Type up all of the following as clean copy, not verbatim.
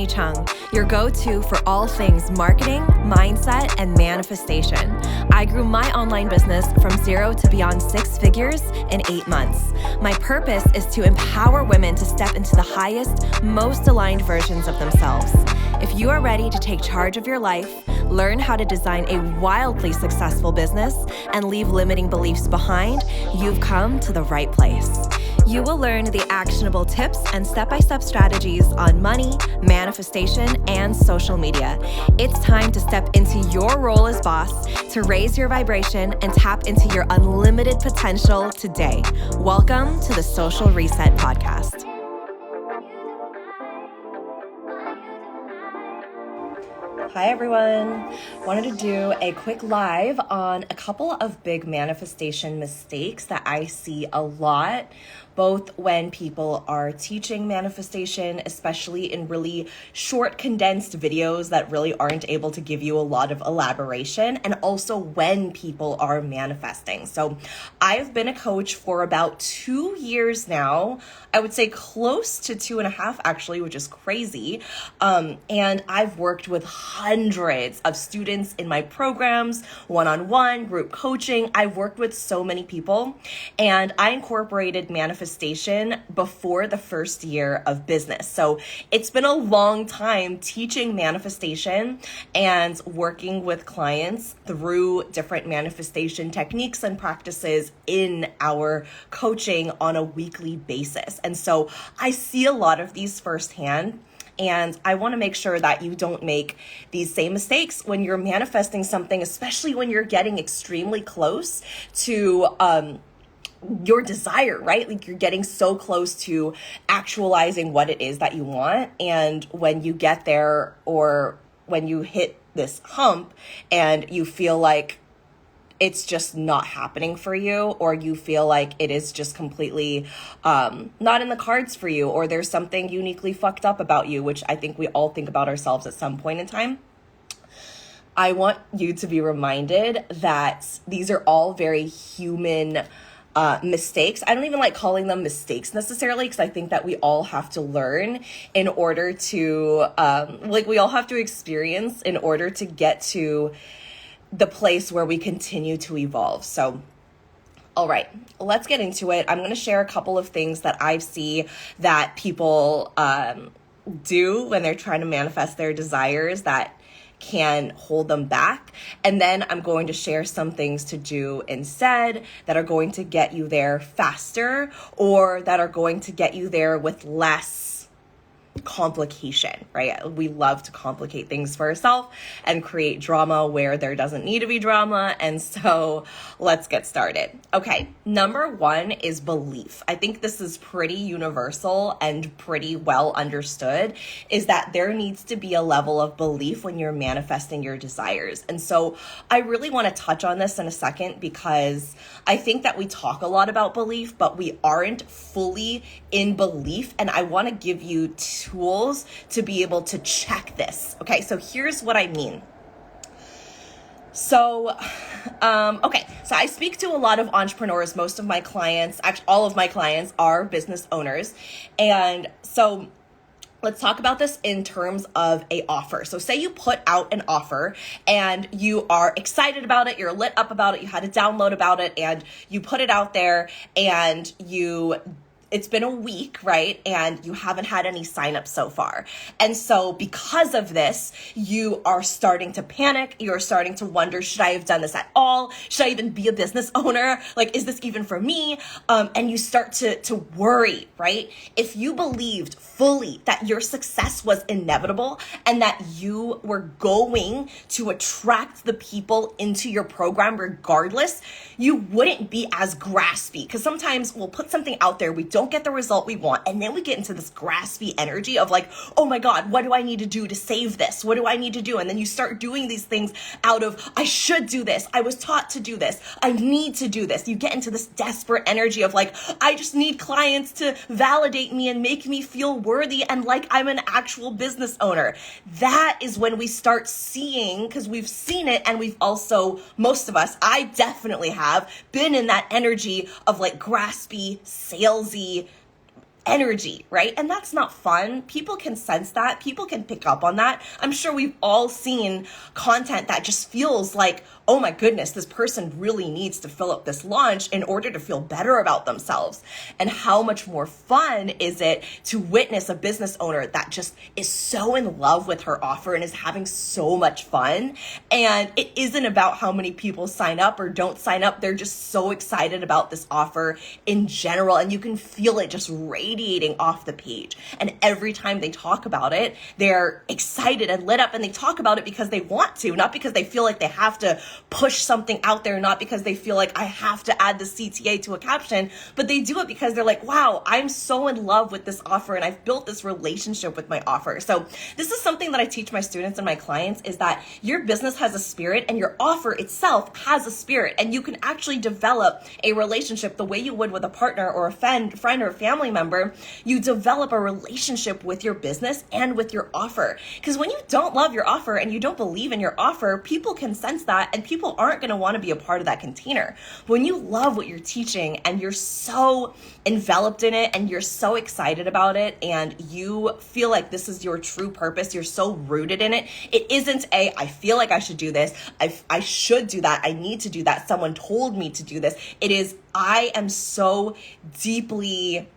Chung, your go-to for all things marketing, mindset, and manifestation. I grew my online business from 0 to beyond 6 figures in 8 months. My purpose is to empower women to step into the highest, most aligned versions of themselves. If you are ready to take charge of your life, learn how to design a wildly successful business, and leave limiting beliefs behind, you've come to the right place. You will learn the actionable tips and step-by-step strategies on money, manifestation, and social media. It's time to step into your role as boss, to raise your vibration and tap into your unlimited potential today. Welcome to the Social Reset Podcast. Hi everyone. Wanted to do a quick live on a couple of big manifestation mistakes that I see a lot, both when people are teaching manifestation, especially in really short, condensed videos that really aren't able to give you a lot of elaboration, and also when people are manifesting. So I've been a coach for about 2 years now. I would say close to 2.5 actually, which is crazy. And I've worked with hundreds of students in my programs, one-on-one, group coaching. I've worked with so many people, and I incorporated manifestation before the first year of business. So it's been a long time teaching manifestation and working with clients through different manifestation techniques and practices in our coaching on a weekly basis. And so I see a lot of these firsthand. And I want to make sure that you don't make these same mistakes when you're manifesting something, especially when you're getting extremely close to your desire, right? Like you're getting so close to actualizing what it is that you want. And when you get there, or when you hit this hump and you feel like it's just not happening for you, or you feel like it is just completely not in the cards for you, or there's something uniquely fucked up about you, which I think we all think about ourselves at some point in time. I want you to be reminded that these are all very human mistakes. I don't even like calling them mistakes necessarily, because I think that we all have to learn in order to, we all have to experience in order to get to the place where we continue to evolve. So, all right, let's get into it. I'm going to share a couple of things that I see that people do when they're trying to manifest their desires that can hold them back. And then I'm going to share some things to do instead that are going to get you there faster, or that are going to get you there with less complication, right? We love to complicate things for ourselves and create drama where there doesn't need to be drama. And so let's get started. Okay, number one is belief. I think this is pretty universal and pretty well understood, is that there needs to be a level of belief when you're manifesting your desires. And so I really want to touch on this in a second, because I think that we talk a lot about belief, but we aren't fully in belief. And I want to give you tools to be able to check this. Okay, so here's what I mean. So I speak to a lot of entrepreneurs. Most of my clients, actually all of my clients, are business owners. And so let's talk about this in terms of an offer. So say you put out an offer and you are excited about it, you're lit up about it, you had a download about it, and you put it out there, and it's been a week, right? And you haven't had any signups so far. And so because of this, you are starting to panic. You're starting to wonder, should I have done this at all? Should I even be a business owner? Like, is this even for me? And you start to worry, right? If you believed fully that your success was inevitable and that you were going to attract the people into your program regardless, you wouldn't be as graspy. Because sometimes we'll put something out there, we don't get the result we want, and then we get into this graspy energy of like, oh my God, what do I need to do to save this? What do I need to do? And then you start doing these things out of, I should do this. I was taught to do this. I need to do this. You get into this desperate energy of like, I just need clients to validate me and make me feel worthy and like I'm an actual business owner. That is when we start seeing, because we've seen it, and we've also, most of us, I definitely have been in that energy of like graspy, salesy, energy, right? And that's not fun. People can sense that. People can pick up on that. I'm sure we've all seen content that just feels like, oh my goodness, this person really needs to fill up this launch in order to feel better about themselves. And how much more fun is it to witness a business owner that just is so in love with her offer and is having so much fun. And it isn't about how many people sign up or don't sign up. They're just so excited about this offer in general. And you can feel it just radiating off the page. And every time they talk about it, they're excited and lit up, and they talk about it because they want to, not because they feel like they have to push something out there, not because they feel like I have to add the CTA to a caption, but they do it because they're like, wow, I'm so in love with this offer and I've built this relationship with my offer. So this is something that I teach my students and my clients, is that your business has a spirit and your offer itself has a spirit, and you can actually develop a relationship the way you would with a partner or a friend or family member. You develop a relationship with your business and with your offer. Because when you don't love your offer and you don't believe in your offer, people can sense that, and people aren't going to want to be a part of that container. When you love what you're teaching and you're so enveloped in it and you're so excited about it and you feel like this is your true purpose, you're so rooted in it. It isn't I feel like I should do this. I should do that. I need to do that. Someone told me to do this. It is, I am so deeply,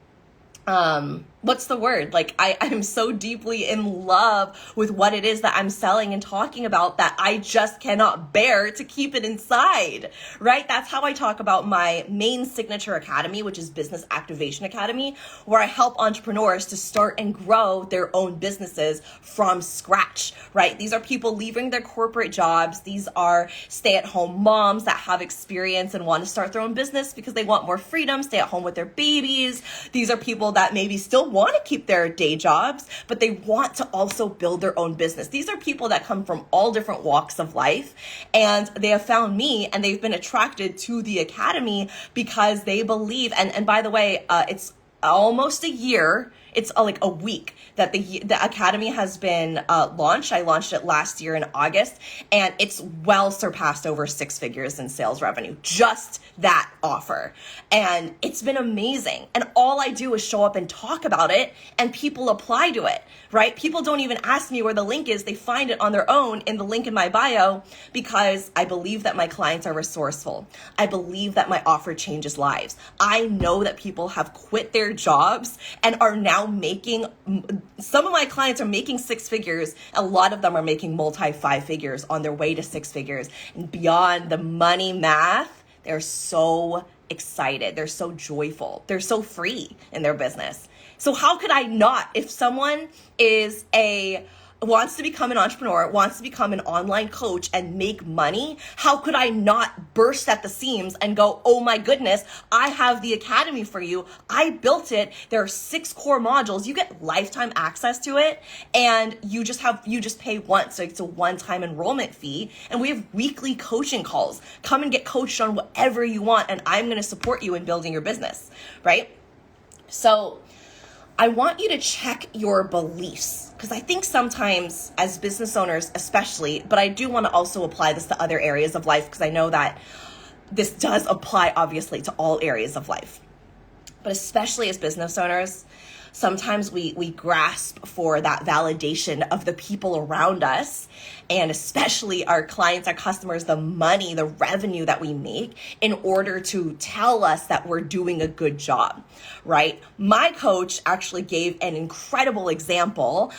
what's the word? Like I'm so deeply in love with what it is that I'm selling and talking about that I just cannot bear to keep it inside, right? That's how I talk about my main signature academy, which is Business Activation Academy, where I help entrepreneurs to start and grow their own businesses from scratch, right? These are people leaving their corporate jobs. These are stay-at-home moms that have experience and want to start their own business because they want more freedom, stay at home with their babies. These are people that maybe still want to keep their day jobs, but they want to also build their own business. These are people that come from all different walks of life, and they have found me and they've been attracted to the academy because they believe, and by the way, it's almost a year. It's like a week that the academy has been launched. I launched it last year in August, and it's well surpassed over 6 figures in sales revenue, just that offer. And it's been amazing. And all I do is show up and talk about it, and people apply to it, right? People don't even ask me where the link is. They find it on their own in the link in my bio, because I believe that my clients are resourceful. I believe that my offer changes lives. I know that people have quit their jobs and are now making, some of my clients are making 6 figures. A lot of them are making multi 5 figures on their way to 6 figures. And beyond the money math, they're so excited. They're so joyful. They're so free in their business. So how could I not, if someone wants to become an entrepreneur, wants to become an online coach and make money, how could I not burst at the seams and go, oh my goodness, I have the academy for you. I built it. There are 6 core modules. You get lifetime access to it, and you just pay once. So it's a one-time enrollment fee. And we have weekly coaching calls. Come and get coached on whatever you want, and I'm going to support you in building your business, right? So I want you to check your beliefs, because I think sometimes as business owners especially, but I do want to also apply this to other areas of life, because I know that this does apply obviously to all areas of life. But especially as business owners, sometimes we grasp for that validation of the people around us, and especially our clients, our customers, the money, the revenue that we make, in order to tell us that we're doing a good job, right? My coach actually gave an incredible example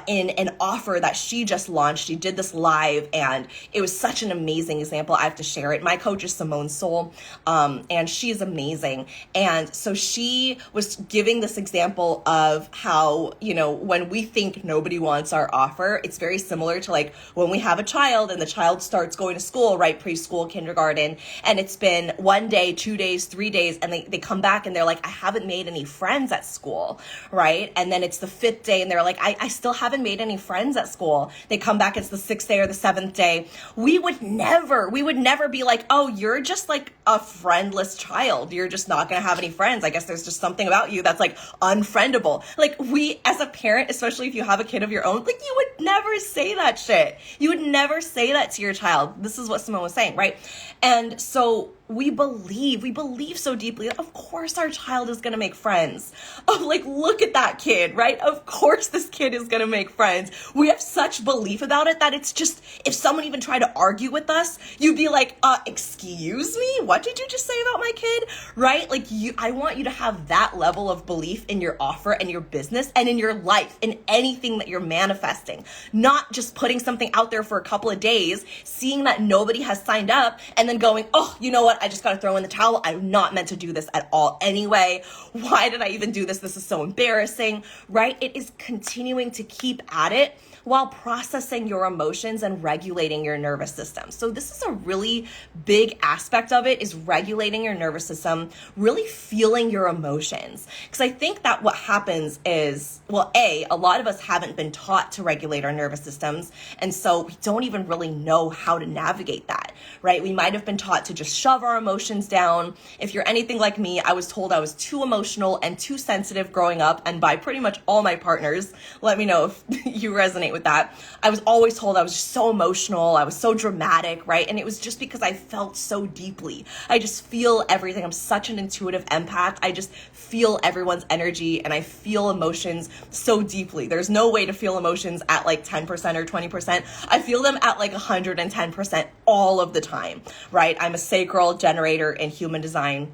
in an offer that she just launched. She did this live, and it was such an amazing example. I have to share it. My coach is Simone Soul, and she is amazing. And so she was giving this example of how, when we think nobody wants our offer, it's very similar to like when we have a child and the child starts going to school, right? Preschool, kindergarten, and it's been 1 day, 2 days, 3 days, and they come back and they're like, I haven't made any friends at school, right? And then it's the 5th day and they're like, I still haven't made any friends at school. They come back, it's the 6th day or the 7th day. We would never be like, oh, you're just like a friendless child. You're just not going to have any friends. I guess there's just something about you that's like unfriendable. Like, we as a parent, especially if you have a kid of your own, like, you would never say that shit. You would never say that to your child. This is what Simone was saying, right? And so we believe so deeply that of course our child is going to make friends. Oh, like, look at that kid, right? Of course this kid is going to make friends. We have such belief about it that it's just, if someone even tried to argue with us, you'd be like, excuse me, what did you just say about my kid? Right? Like, I want you to have that level of belief in your offer and your business and in your life, in anything that you're manifesting, not just putting something out there for a couple of days, seeing that nobody has signed up and then going, oh, you know what? I just got to throw in the towel. I'm not meant to do this at all anyway. Why did I even do this? This is so embarrassing, right? It is continuing to keep at it while processing your emotions and regulating your nervous system. So this is a really big aspect of it, is regulating your nervous system, really feeling your emotions. Because I think that what happens is, well, a lot of us haven't been taught to regulate our nervous systems. And so we don't even really know how to navigate that, right? We might have been taught to just shove our emotions down. If you're anything like me, I was told I was too emotional and too sensitive growing up, and by pretty much all my partners. Let me know if you resonate with that. I was always told I was just so emotional. I was so dramatic, right? And it was just because I felt so deeply. I just feel everything. I'm such an intuitive empath. I just feel everyone's energy and I feel emotions so deeply. There's no way to feel emotions at like 10% or 20%. I feel them at like 110% all of the time, right? I'm a sacral generator in human design.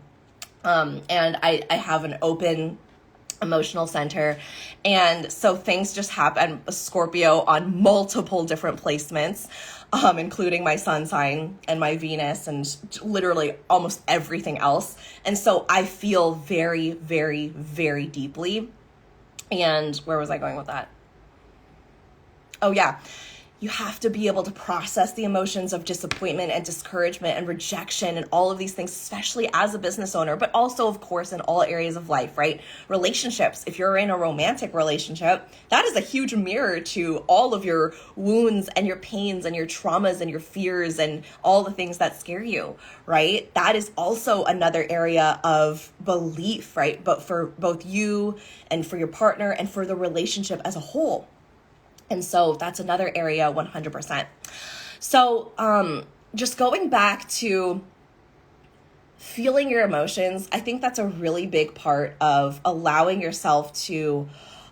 And I have an open emotional center. And so things just happen. Scorpio on multiple different placements, including my sun sign and my Venus and literally almost everything else. And so I feel very, very, very deeply. And where was I going with that? Oh yeah. You have to be able to process the emotions of disappointment and discouragement and rejection and all of these things, especially as a business owner, but also, of course, in all areas of life, right? Relationships. If you're in a romantic relationship, that is a huge mirror to all of your wounds and your pains and your traumas and your fears and all the things that scare you, right? That is also another area of belief, right? But for both you and for your partner and for the relationship as a whole. And so that's another area, 100%. So just going back to feeling your emotions, I think that's a really big part of allowing yourself to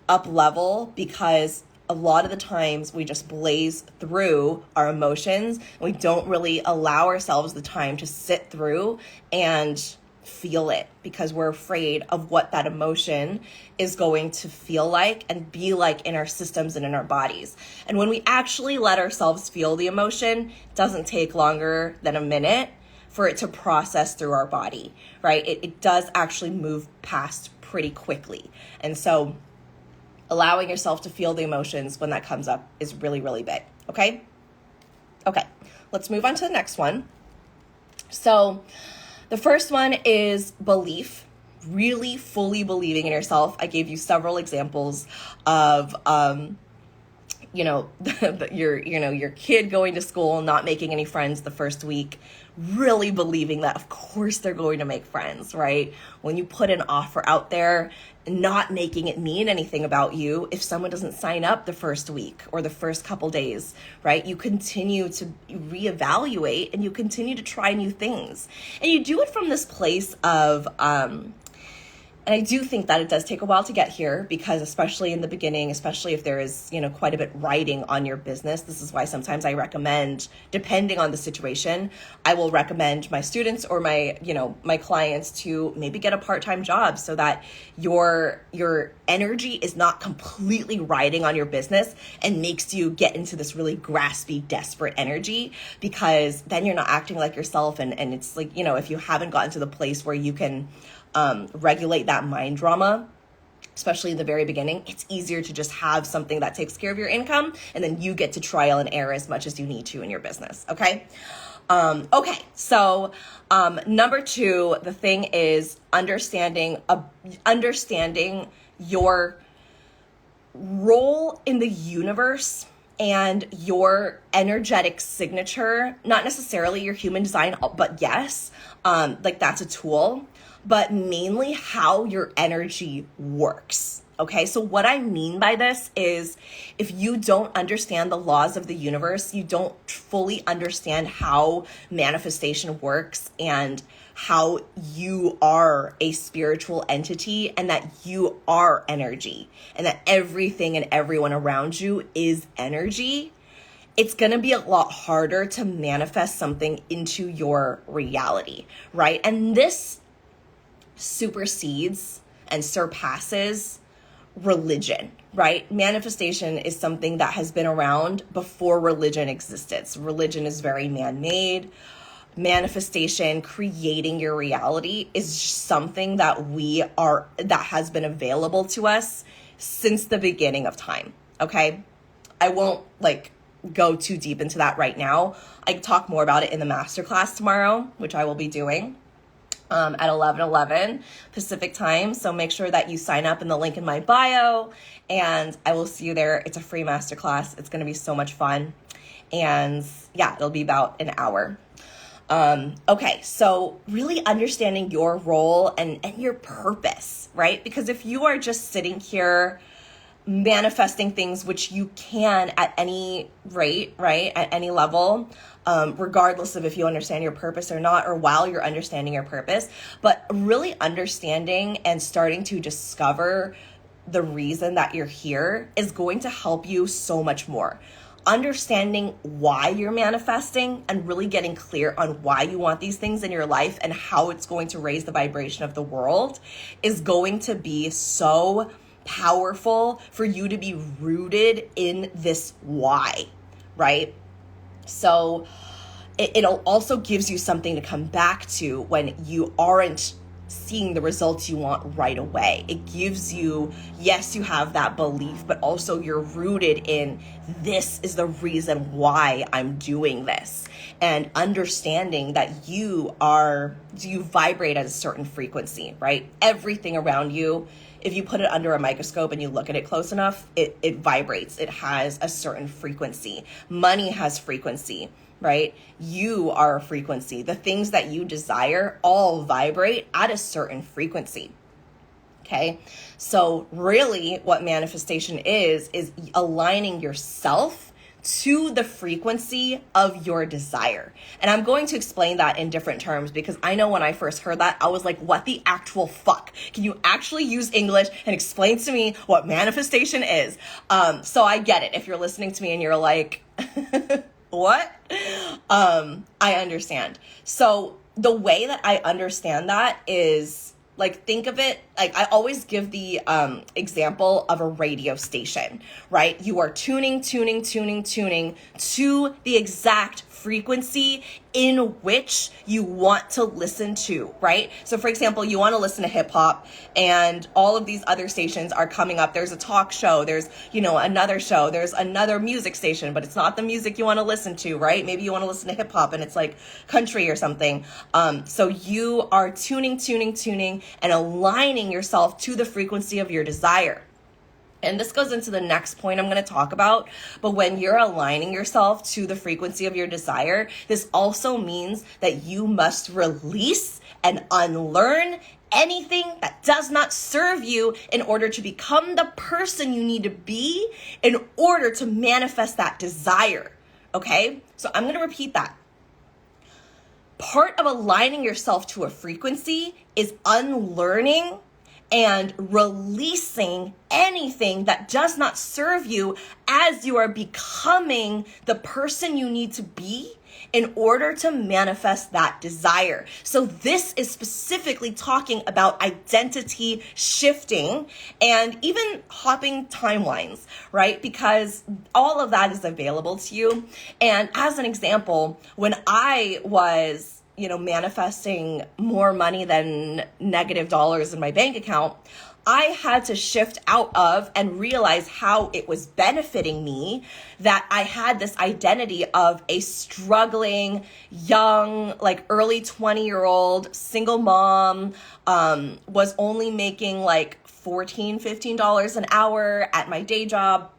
up level, because a lot of the times we just blaze through our emotions and we don't really allow ourselves the time to sit through and feel it, because we're afraid of what that emotion is going to feel like and be like in our systems and in our bodies. And when we actually let ourselves feel the emotion, it doesn't take longer than a minute for it to process through our body, right? It does actually move past pretty quickly. And so allowing yourself to feel the emotions when that comes up is really, really big. Okay, let's move on to the next one. So the first one is belief, really fully believing in yourself. I gave you several examples of, your kid going to school, not making any friends the first week, really believing that of course they're going to make friends, right? When you put an offer out there, not making it mean anything about you if someone doesn't sign up the first week or the first couple days, right? You continue to reevaluate and you continue to try new things. And you do it from this place of, and I do think that it does take a while to get here, because especially in the beginning, especially if there is, quite a bit riding on your business, this is why sometimes I recommend, depending on the situation, I will recommend my students or my clients to maybe get a part-time job so that your energy is not completely riding on your business and makes you get into this really graspy, desperate energy, because then you're not acting like yourself. And it's like, if you haven't gotten to the place where you can regulate that mind drama, especially in the very beginning, it's easier to just have something that takes care of your income, and then you get to trial and error as much as you need to in your business. Okay. So number two, the thing is understanding your role in the universe and your energetic signature, not necessarily your human design, but yes, like that's a tool. but mainly how your energy works. Okay, so what I mean by this is if you don't understand the laws of the universe, you don't fully understand how manifestation works and how you are a spiritual entity and that you are energy and that everything and everyone around you is energy, it's going to be a lot harder to manifest something into your reality, right? And this supersedes and surpasses religion, right? Manifestation is something that has been around before religion existed. So religion is very man-made. Manifestation, creating your reality, is something that that has been available to us since the beginning of time. Okay. I won't go too deep into that right now. I can talk more about it in the masterclass tomorrow, which I will be doing at 11:11 Pacific time. So make sure that you sign up in the link in my bio and I will see you there. It's a free masterclass. It's going to be so much fun. And yeah, it'll be about an hour. Okay, so really understanding your role and your purpose, right? Because if you are just sitting here manifesting things, which you can at any rate, right, at any level, regardless of if you understand your purpose or not, or while you're understanding your purpose, but really understanding and starting to discover the reason that you're here is going to help you so much more. Understanding why you're manifesting and really getting clear on why you want these things in your life and how it's going to raise the vibration of the world is going to be so powerful for you to be rooted in this why, right? So it'll also gives you something to come back to when you aren't seeing the results you want right away. It gives you, yes, you have that belief, but also you're rooted in this is the reason why I'm doing this. And understanding that you vibrate at a certain frequency, right? Everything around you, if you put it under a microscope and you look at it close enough, it vibrates. It has a certain frequency. Money has frequency, right? You are a frequency. The things that you desire all vibrate at a certain frequency. Okay. So really what manifestation is aligning yourself to the frequency of your desire. And I'm going to explain that in different terms because I know when I first heard that, I was like, what the actual fuck? Can you actually use English and explain to me what manifestation is? So I get it. If you're listening to me and you're like, what? I understand. So the way that I understand that is think of it, I always give the example of a radio station, right? You are tuning to the exact frequency in which you want to listen to, right? So for example, you want to listen to hip hop and all of these other stations are coming up. There's a talk show, there's, another show, there's another music station, but it's not the music you want to listen to, right? Maybe you want to listen to hip hop and it's like country or something. So you are tuning and aligning yourself to the frequency of your desire. And this goes into the next point I'm going to talk about. But when you're aligning yourself to the frequency of your desire, this also means that you must release and unlearn anything that does not serve you in order to become the person you need to be in order to manifest that desire. Okay? So I'm going to repeat that. Part of aligning yourself to a frequency is unlearning and releasing anything that does not serve you as you are becoming the person you need to be in order to manifest that desire. So this is specifically talking about identity shifting and even hopping timelines, right? Because all of that is available to you. And as an example, when I was manifesting more money than negative dollars in my bank account, I had to shift out of and realize how it was benefiting me that I had this identity of a struggling, young, early 20-year-old single mom, was only making $14, $15 an hour at my day job.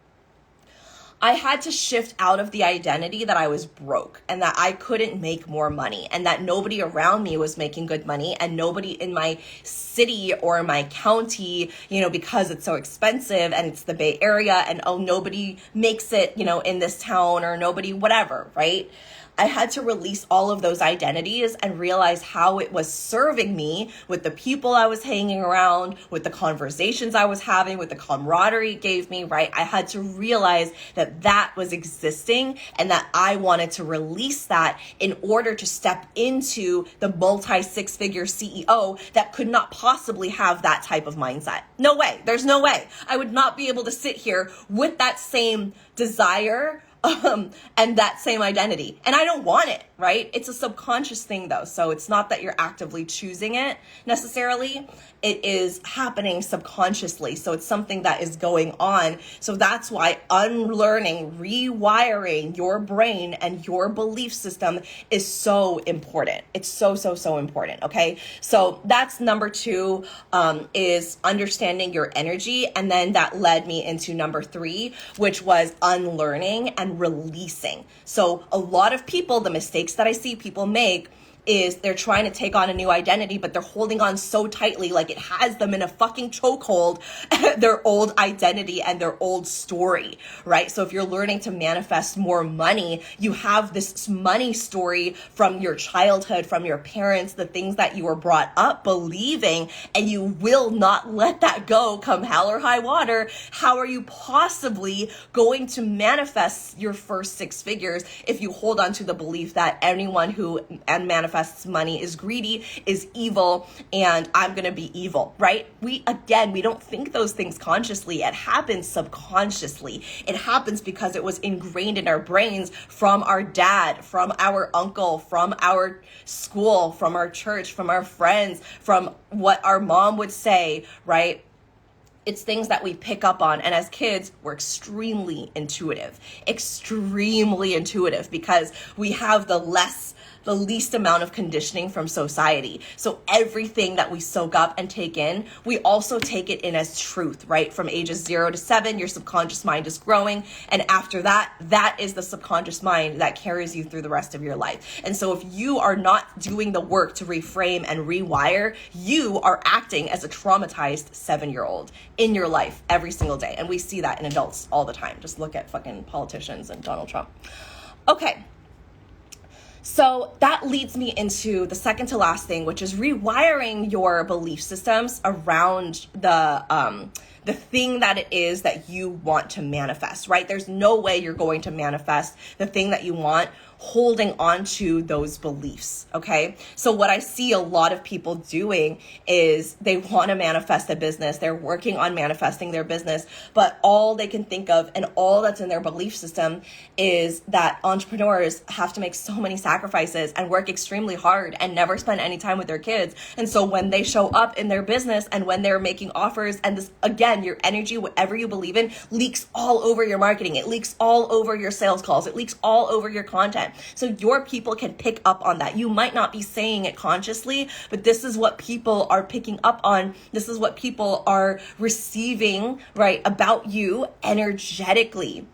I had to shift out of the identity that I was broke and that I couldn't make more money and that nobody around me was making good money and nobody in my city or my county, because it's so expensive and it's the Bay Area and nobody makes it, in this town or nobody, whatever, right? I had to release all of those identities and realize how it was serving me with the people I was hanging around, with the conversations I was having, with the camaraderie it gave me, right? I had to realize that that was existing and that I wanted to release that in order to step into the multi-six-figure CEO that could not possibly have that type of mindset. No way. There's no way. I would not be able to sit here with that same desire and that same identity. And I don't want it, right? It's a subconscious thing though. So it's not that you're actively choosing it necessarily. It is happening subconsciously. So it's something that is going on. So that's why unlearning, rewiring your brain and your belief system is so important. It's so, so, so important. Okay. So that's number 2, is understanding your energy. And then that led me into number 3, which was unlearning and releasing. So a lot of people, the mistakes that I see people make is they're trying to take on a new identity, but they're holding on so tightly, like it has them in a fucking chokehold, their old identity and their old story, right? So if you're learning to manifest more money, you have this money story from your childhood, from your parents, the things that you were brought up believing, and you will not let that go come hell or high water. How are you possibly going to manifest your first 6 figures if you hold on to the belief that anyone who manifests money is greedy, is evil, and I'm going to be evil, right? We don't think those things consciously. It happens subconsciously. It happens because it was ingrained in our brains from our dad, from our uncle, from our school, from our church, from our friends, from what our mom would say, right? It's things that we pick up on. And as kids, we're extremely intuitive because we have the least amount of conditioning from society. So everything that we soak up and take in, we also take it in as truth, right? From ages 0 to 7, your subconscious mind is growing. And after that, that is the subconscious mind that carries you through the rest of your life. And so if you are not doing the work to reframe and rewire, you are acting as a traumatized 7-year-old in your life every single day. And we see that in adults all the time. Just look at fucking politicians and Donald Trump. Okay. So that leads me into the second to last thing, which is rewiring your belief systems around the thing that it is that you want to manifest, right? There's no way you're going to manifest the thing that you want holding on to those beliefs, okay? So what I see a lot of people doing is they want to manifest a business. They're working on manifesting their business, but all they can think of and all that's in their belief system is that entrepreneurs have to make so many sacrifices and work extremely hard and never spend any time with their kids. And so when they show up in their business and when they're making offers, and this, again, your energy, whatever you believe in, leaks all over your marketing. It leaks all over your sales calls. It leaks all over your content. So your people can pick up on that. You might not be saying it consciously, but this is what people are picking up on. This is what people are receiving, right, about you energetically.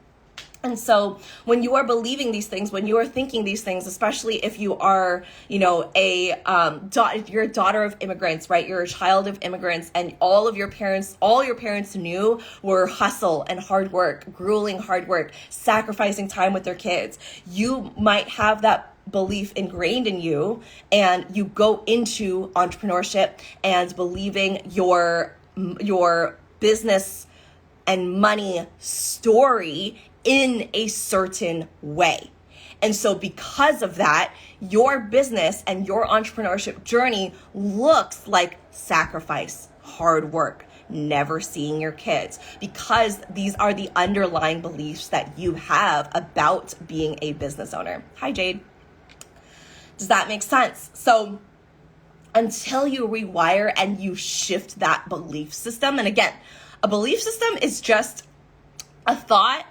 And so when you are believing these things, when you are thinking these things, especially if you are, if you're a daughter of immigrants, right? You're a child of immigrants and all your parents knew were hustle and hard work, grueling hard work, sacrificing time with their kids. You might have that belief ingrained in you and you go into entrepreneurship and believing your business and money story in a certain way. And so because of that, your business and your entrepreneurship journey looks like sacrifice, hard work, never seeing your kids, because these are the underlying beliefs that you have about being a business owner. Hi, Jade. Does that make sense? So until you rewire and you shift that belief system, and again, a belief system is just a thought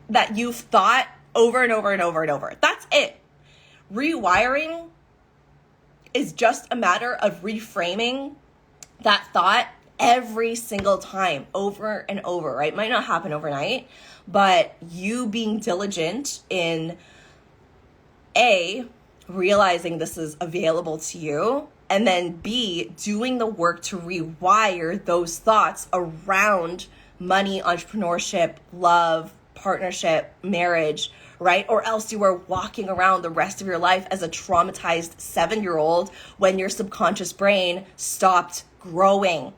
that you've thought over and over and over and over. That's it. Rewiring is just a matter of reframing that thought every single time, over and over, right? Might not happen overnight, but you being diligent in realizing this is available to you, and then B, doing the work to rewire those thoughts around money, entrepreneurship, love, partnership, marriage, right? Or else you are walking around the rest of your life as a traumatized 7-year-old when your subconscious brain stopped growing.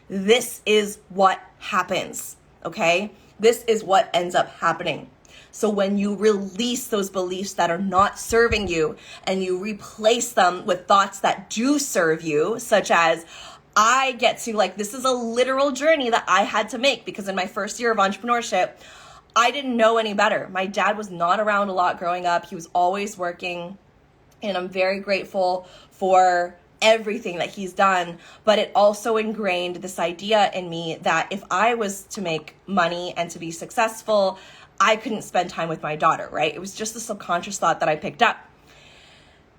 This is what happens, okay? This is what ends up happening. So when you release those beliefs that are not serving you and you replace them with thoughts that do serve you, such as, I get to, like, this is a literal journey that I had to make, because in my first year of entrepreneurship, I didn't know any better. My dad was not around a lot growing up. He was always working, and I'm very grateful for everything that he's done, but it also ingrained this idea in me that if I was to make money and to be successful, I couldn't spend time with my daughter, right? It was just a subconscious thought that I picked up.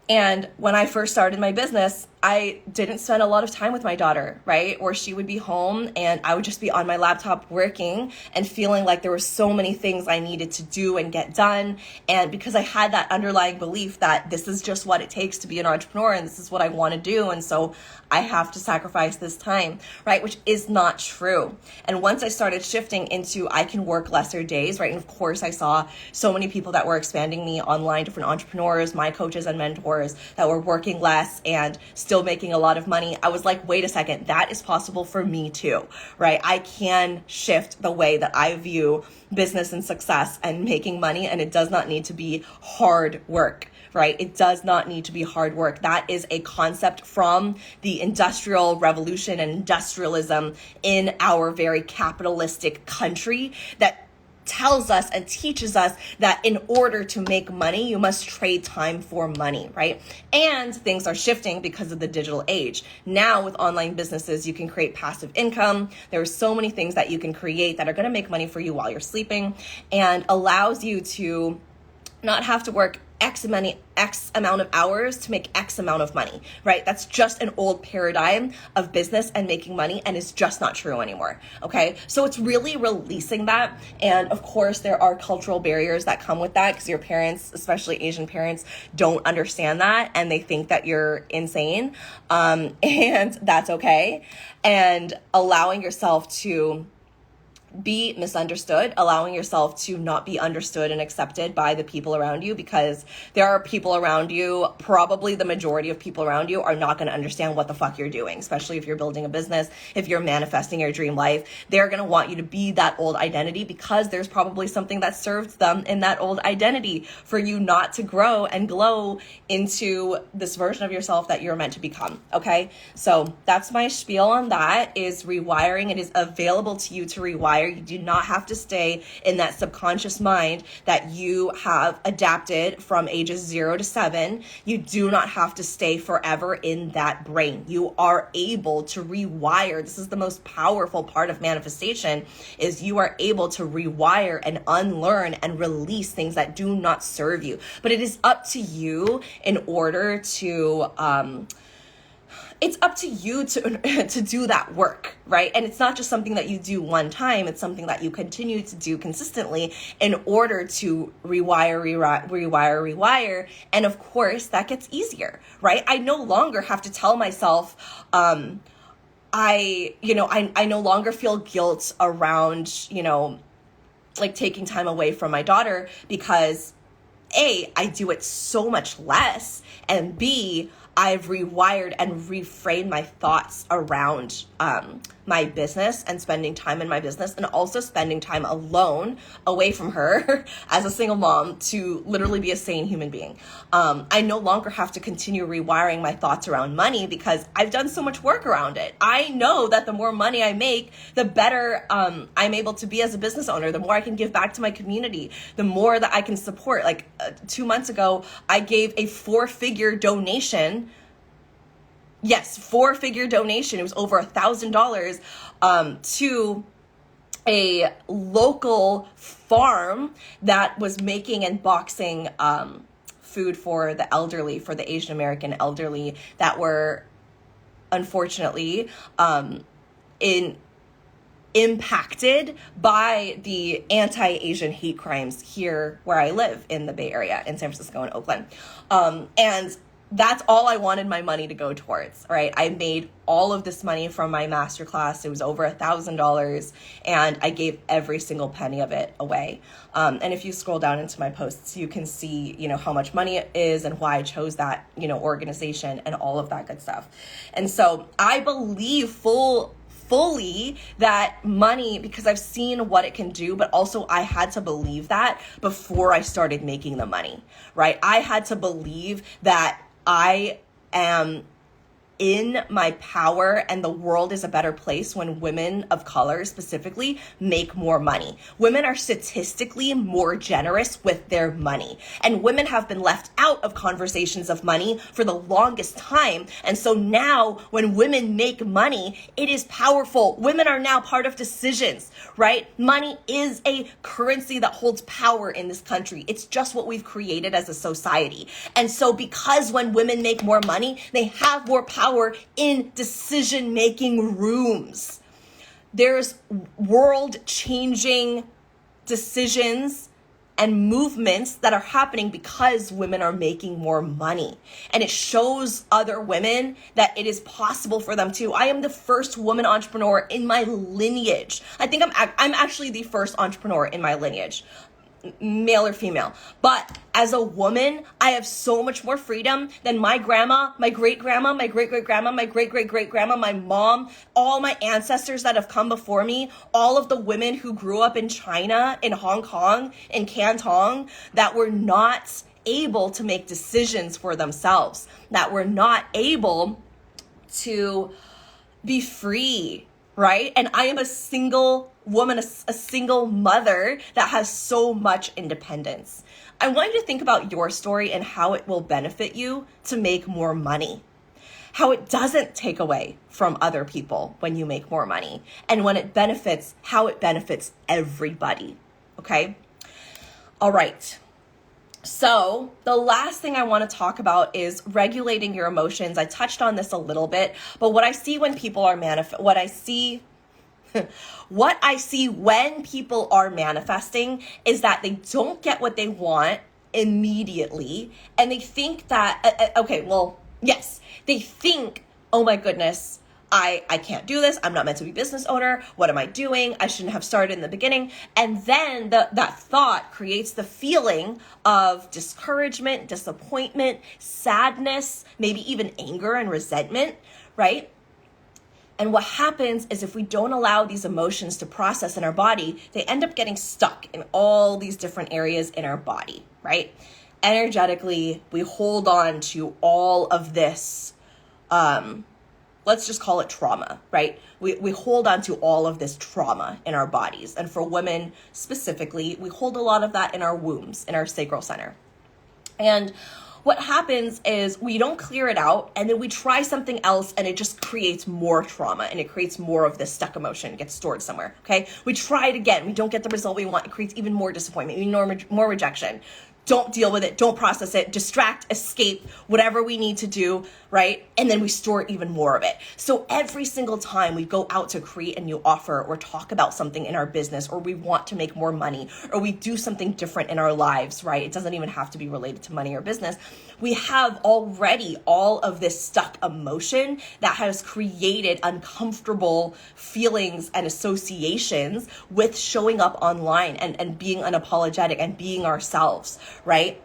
And when I first started my business, I didn't spend a lot of time with my daughter, right? Or she would be home and I would just be on my laptop working and feeling like there were so many things I needed to do and get done. And because I had that underlying belief that this is just what it takes to be an entrepreneur and this is what I want to do, and so I have to sacrifice this time, right? Which is not true. And once I started shifting into I can work lesser days, right? And of course I saw so many people that were expanding me online, different entrepreneurs, my coaches and mentors that were working less and still making a lot of money. I was like, wait a second, that is possible for me too, right? I can shift the way that I view business and success and making money, and it does not need to be hard work. Right? It does not need to be hard work. That is a concept from the Industrial Revolution and industrialism in our very capitalistic country that tells us and teaches us that in order to make money, you must trade time for money, right? And things are shifting because of the digital age. Now with online businesses, you can create passive income. There are so many things that you can create that are going to make money for you while you're sleeping and allows you to not have to work X amount of hours to make X amount of money, right? That's just an old paradigm of business and making money, and it's just not true anymore, okay? So it's really releasing that. And of course, there are cultural barriers that come with that because your parents, especially Asian parents, don't understand that and they think that you're insane, and that's okay. And allowing yourself to be misunderstood, allowing yourself to not be understood and accepted by the people around you, because there are people around you, probably the majority of people around you are not going to understand what the fuck you're doing, especially if you're building a business, if you're manifesting your dream life. They're going to want you to be that old identity because there's probably something that served them in that old identity for you not to grow and glow into this version of yourself that you're meant to become, okay? So that's my spiel on that, is rewiring. It is available to you to rewire. You do not have to stay in that subconscious mind that you have adapted from ages 0 to 7. You do not have to stay forever in that brain. You are able to rewire. This is the most powerful part of manifestation, is you are able to rewire and unlearn and release things that do not serve you. But it is up to you in order to it's up to you to do that work, right? And it's not just something that you do one time. It's something that you continue to do consistently in order to rewire. And of course, that gets easier, right? I no longer have to tell myself, I no longer feel guilt around, like taking time away from my daughter because A, I do it so much less, and B, I've rewired and reframed my thoughts around my business and spending time in my business, and also spending time alone away from her as a single mom to literally be a sane human being. I no longer have to continue rewiring my thoughts around money because I've done so much work around it. I know that the more money I make, the better I'm able to be as a business owner, the more I can give back to my community, the more that I can support. Like 2 months ago, I gave a 4-figure donation. Yes, 4-figure donation. It was over $1,000 to a local farm that was making and boxing food for the elderly, for the Asian American elderly that were unfortunately in impacted by the anti-Asian hate crimes here where I live in the Bay Area, in San Francisco and Oakland. And that's all I wanted my money to go towards, right? I made all of this money from my masterclass. It was over $1,000, and I gave every single penny of it away. And if you scroll down into my posts, you can see, how much money it is and why I chose that, organization and all of that good stuff. And so I believe fully that money, because I've seen what it can do, but also I had to believe that before I started making the money, right? I had to believe that I am in my power and the world is a better place when women of color specifically make more money. Women are statistically more generous with their money, and women have been left out of conversations of money for the longest time. And so now when women make money, it is powerful. Women are now part of decisions, right? Money is a currency that holds power in this country. It's just what we've created as a society. And so because when women make more money, they have more power in decision-making rooms. There's world-changing decisions and movements that are happening because women are making more money. And it shows other women that it is possible for them too. I am the first woman entrepreneur in my lineage. I think I'm actually the first entrepreneur in my lineage, male or female. But as a woman, I have so much more freedom than my grandma, my great-grandma, my great-great-grandma, my great-great-great-grandma, my mom, all my ancestors that have come before me, all of the women who grew up in China, in Hong Kong, in Canton, that were not able to make decisions for themselves, that were not able to be free, right? And I am a single woman, a single mother that has so much independence. I want you to think about your story and how it will benefit you to make more money. How it doesn't take away from other people when you make more money. And when it benefits, how it benefits everybody. Okay? All right. So the last thing I want to talk about is regulating your emotions. I touched on this a little bit, but what I see when people are what I see when people are manifesting is that they don't get what they want immediately, and they think that, they think, oh my goodness, I can't do this. I'm not meant to be a business owner. What am I doing? I shouldn't have started in the beginning. And then that thought creates the feeling of discouragement, disappointment, sadness, maybe even anger and resentment, right? And what happens is if we don't allow these emotions to process in our body, they end up getting stuck in all these different areas in our body, right? Energetically, we hold on to all of this, let's just call it trauma, right? We hold on to all of this trauma in our bodies. And for women specifically, we hold a lot of that in our wombs, in our sacral center. And what happens is we don't clear it out, and then we try something else, and it just creates more trauma, and it creates more of this stuck emotion. It gets stored somewhere, okay? We try it again. We don't get the result we want. It creates even more disappointment, even more rejection. Don't deal with it. Don't process it. Distract, escape, whatever we need to do, right? And then we store even more of it. So every single time we go out to create a new offer or talk about something in our business, or we want to make more money, or we do something different in our lives, right? It doesn't even have to be related to money or business. We have already all of this stuck emotion that has created uncomfortable feelings and associations with showing up online and being unapologetic and being ourselves, right?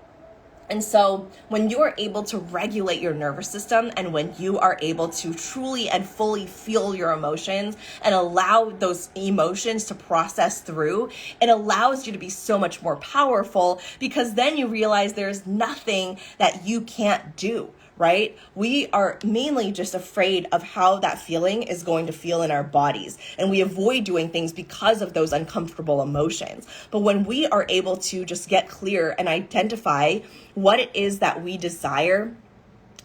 And so when you are able to regulate your nervous system, and when you are able to truly and fully feel your emotions and allow those emotions to process through, it allows you to be so much more powerful, because then you realize there's nothing that you can't do, right? We are mainly just afraid of how that feeling is going to feel in our bodies, and we avoid doing things because of those uncomfortable emotions. But when we are able to just get clear and identify what it is that we desire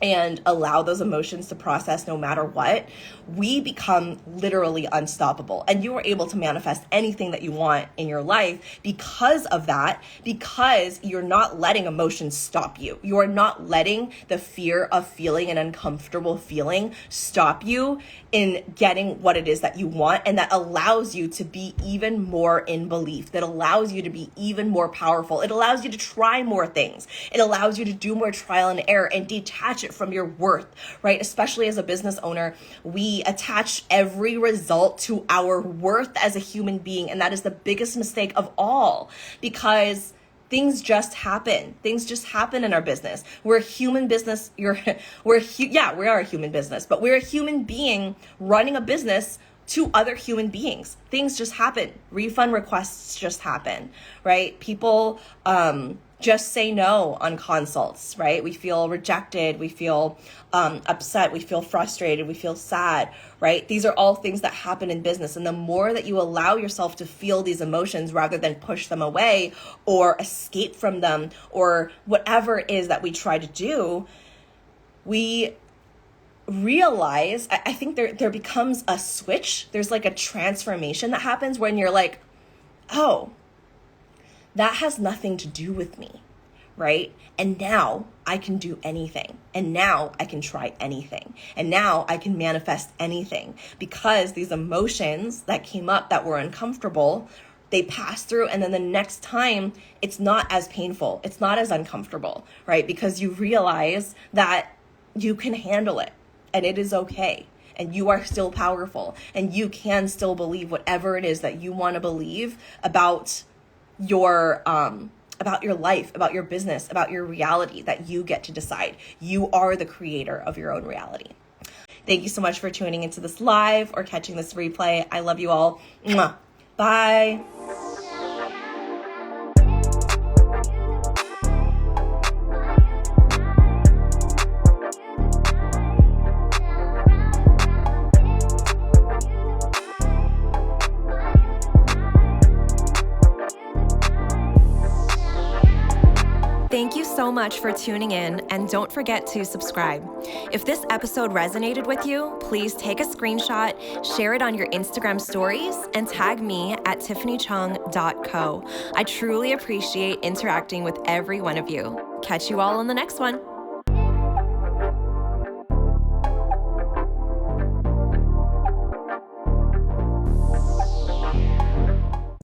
and allow those emotions to process no matter what, we become literally unstoppable. And you are able to manifest anything that you want in your life because of that, because you're not letting emotions stop you. You are not letting the fear of feeling an uncomfortable feeling stop you in getting what it is that you want. And that allows you to be even more in belief, that allows you to be even more powerful. It allows you to try more things. It allows you to do more trial and error and detach it from your worth, right? Especially as a business owner, we attach every result to our worth as a human being. And that is the biggest mistake of all, because things just happen. Things just happen in our business. We're a human business. We are a human business, but we're a human being running a business to other human beings. Things just happen. Refund requests just happen, right? People, just say no on consults, right? We feel rejected, we feel upset, we feel frustrated, we feel sad, right? These are all things that happen in business. And the more that you allow yourself to feel these emotions rather than push them away or escape from them or whatever it is that we try to do, we realize, I think there becomes a switch. There's like a transformation that happens when you're like, oh, that has nothing to do with me, right? And now I can do anything. And now I can try anything. And now I can manifest anything, because these emotions that came up that were uncomfortable, they pass through. And then the next time it's not as painful. It's not as uncomfortable, right? Because you realize that you can handle it and it is okay. And you are still powerful and you can still believe whatever it is that you want to believe about your life, about your business, about your reality that you get to decide. You are the creator of your own reality. Thank you so much for tuning into this live or catching this replay. I love you all. Mwah. Bye. Thank you so much for tuning in, and don't forget to subscribe. If this episode resonated with you, please take a screenshot, share it on your Instagram stories, and tag me at tiffanychung.co. I truly appreciate interacting with every one of you. Catch you all on the next one.